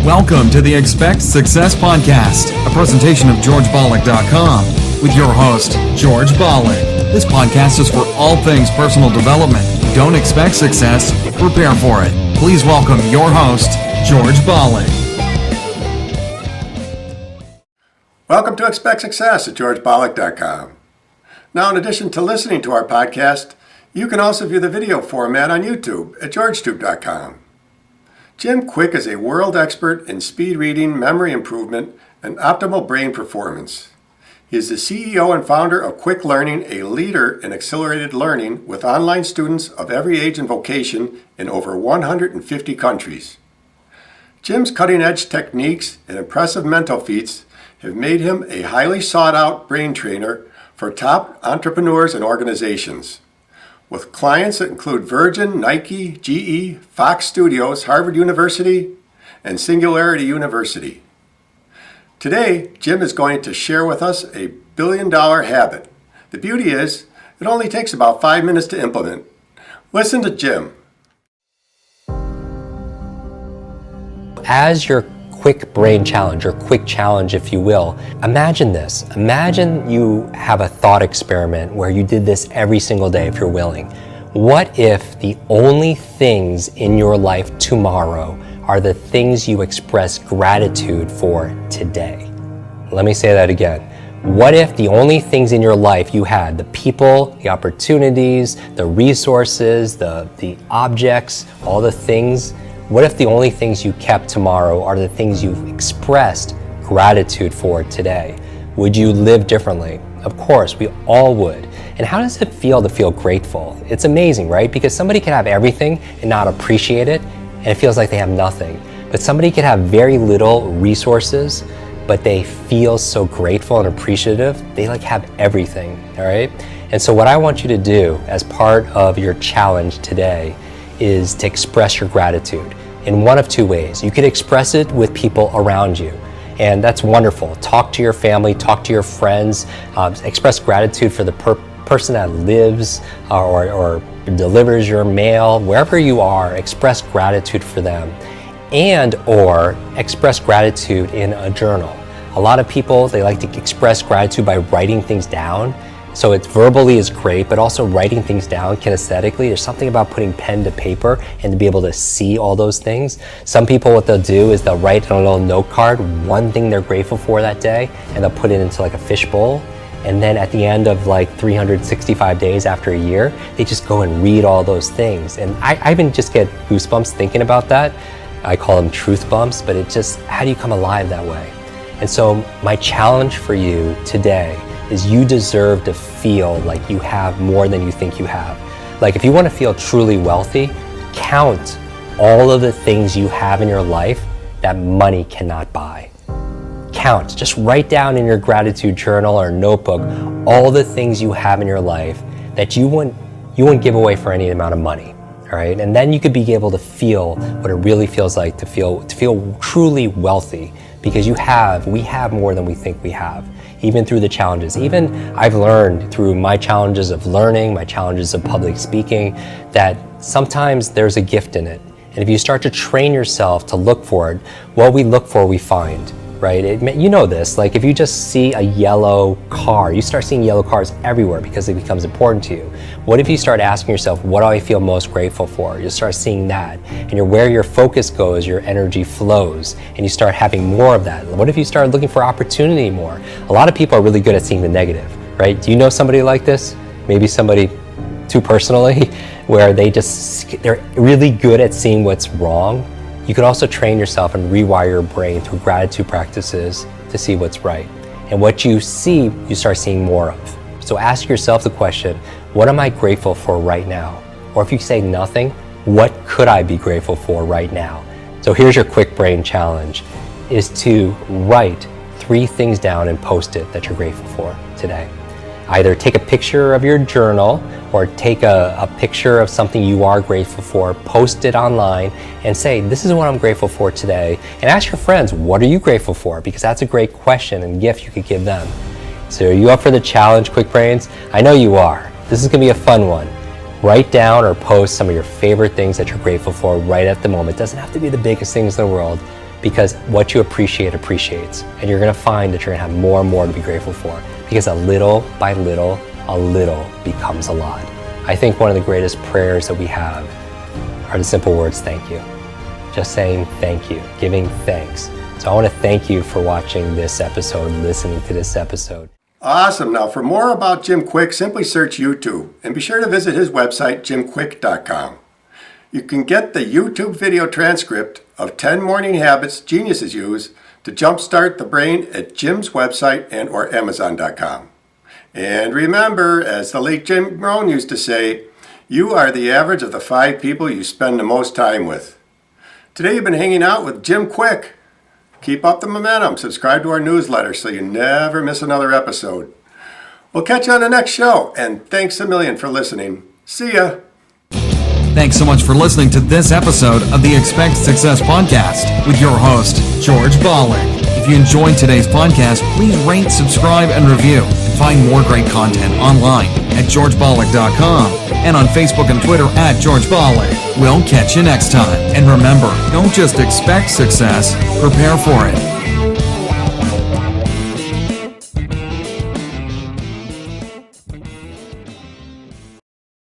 Welcome to the Expect Success Podcast, a presentation of GeorgeBollick.com with your host, George Bollick. This podcast is for all things personal development. Don't expect success, prepare for it. Please welcome your host, George Bollick. Welcome to Expect Success at GeorgeBollick.com. Now, in addition to listening to our podcast, you can also view the video format on YouTube at GeorgeTube.com. Jim Kwik is a world expert in speed reading, memory improvement, and optimal brain performance. He is the CEO and founder of Kwik Learning, a leader in accelerated learning with online students of every age and vocation in over 150 countries. Jim's cutting-edge techniques and impressive mental feats have made him a highly sought-out brain trainer for top entrepreneurs and organizations, with clients that include Virgin, Nike, GE, Fox Studios, Harvard University, and Singularity University. Today, Jim is going to share with us a billion-dollar habit. The beauty is, it only takes about 5 minutes to implement. Listen to Jim. As your quick brain challenge, or quick challenge if you will, imagine this. Imagine you have a thought experiment where you did this every single day if you're willing. What if the only things in your life tomorrow are the things you express gratitude for today? Let me say that again. What if the only things in your life you had, the people, the opportunities, the resources, the objects, all the things, what if the only things you kept tomorrow are the things you've expressed gratitude for today? Would you live differently? Of course, we all would. And how does it feel to feel grateful? It's amazing, right? Because somebody can have everything and not appreciate it, and it feels like they have nothing. But somebody can have very little resources, but they feel so grateful and appreciative. They have everything, all right? And so what I want you to do as part of your challenge today is to express your gratitude in one of two ways. You could express it with people around you, and that's wonderful. Talk to your family, talk to your friends, express gratitude for the person that lives or delivers your mail. Wherever you are, express gratitude for them, and or express gratitude in a journal. A lot of people, they like to express gratitude by writing things down. So it's verbally is great, but also writing things down kinesthetically. There's something about putting pen to paper and to be able to see all those things. Some people, what they'll do is they'll write on a little note card one thing they're grateful for that day, and they'll put it into a fishbowl. And then at the end of 365 days after a year, they just go and read all those things. And I even just get goosebumps thinking about that. I call them truth bumps, but it just, how do you come alive that way? And so my challenge for you today is you deserve to feel like you have more than you think you have. If you want to feel truly wealthy, count all of the things you have in your life that money cannot buy. Count, just write down in your gratitude journal or notebook all the things you have in your life that you wouldn't give away for any amount of money. All right, and then you could be able to feel what it really feels like to feel truly wealthy, because we have more than we think we have, even through the challenges. Even I've learned through my challenges of learning, my challenges of public speaking, that sometimes there's a gift in it. And if you start to train yourself to look for it, what we look for, we find. Right? You know this, if you just see a yellow car, you start seeing yellow cars everywhere because it becomes important to you. What if you start asking yourself, what do I feel most grateful for? You'll start seeing that. And where your focus goes, your energy flows, and you start having more of that. What if you start looking for opportunity more? A lot of people are really good at seeing the negative, right? Do you know somebody like this? Maybe somebody too personally, where they're really good at seeing what's wrong. You could also train yourself and rewire your brain through gratitude practices to see what's right. And what you see, you start seeing more of. So ask yourself the question, what am I grateful for right now? Or if you say nothing, what could I be grateful for right now? So here's your quick brain challenge, is to write 3 things down and post it that you're grateful for today. Either take a picture of your journal or take a picture of something you are grateful for, post it online and say, this is what I'm grateful for today. And ask your friends, what are you grateful for? Because that's a great question and gift you could give them. So are you up for the challenge, Kwik Brains? I know you are. This is gonna be a fun one. Write down or post some of your favorite things that you're grateful for right at the moment. It doesn't have to be the biggest things in the world. because what you appreciate appreciates, and you're going to find that you're going to have more and more to be grateful for, because a little by little, a little becomes a lot. I think one of the greatest prayers that we have are the simple words, thank you. Just saying thank you, giving thanks. So I want to thank you for watching this episode, listening to this episode. Awesome. Now, for more about Jim Kwik, simply search YouTube and be sure to visit his website, jimkwik.com. You can get the YouTube video transcript of 10 morning habits geniuses use to jumpstart the brain at Jim's website and or Amazon.com. And remember, as the late Jim Rohn used to say, you are the average of the 5 people you spend the most time with. Today you've been hanging out with Jim Kwik. Keep up the momentum. Subscribe to our newsletter so you never miss another episode. We'll catch you on the next show, and thanks a million for listening. See ya. Thanks so much for listening to this episode of the Expect Success Podcast with your host, George Bollick. If you enjoyed today's podcast, please rate, subscribe, and review. And find more great content online at georgebollick.com and on Facebook and Twitter at George Bollick. We'll catch you next time. And remember, don't just expect success, prepare for it.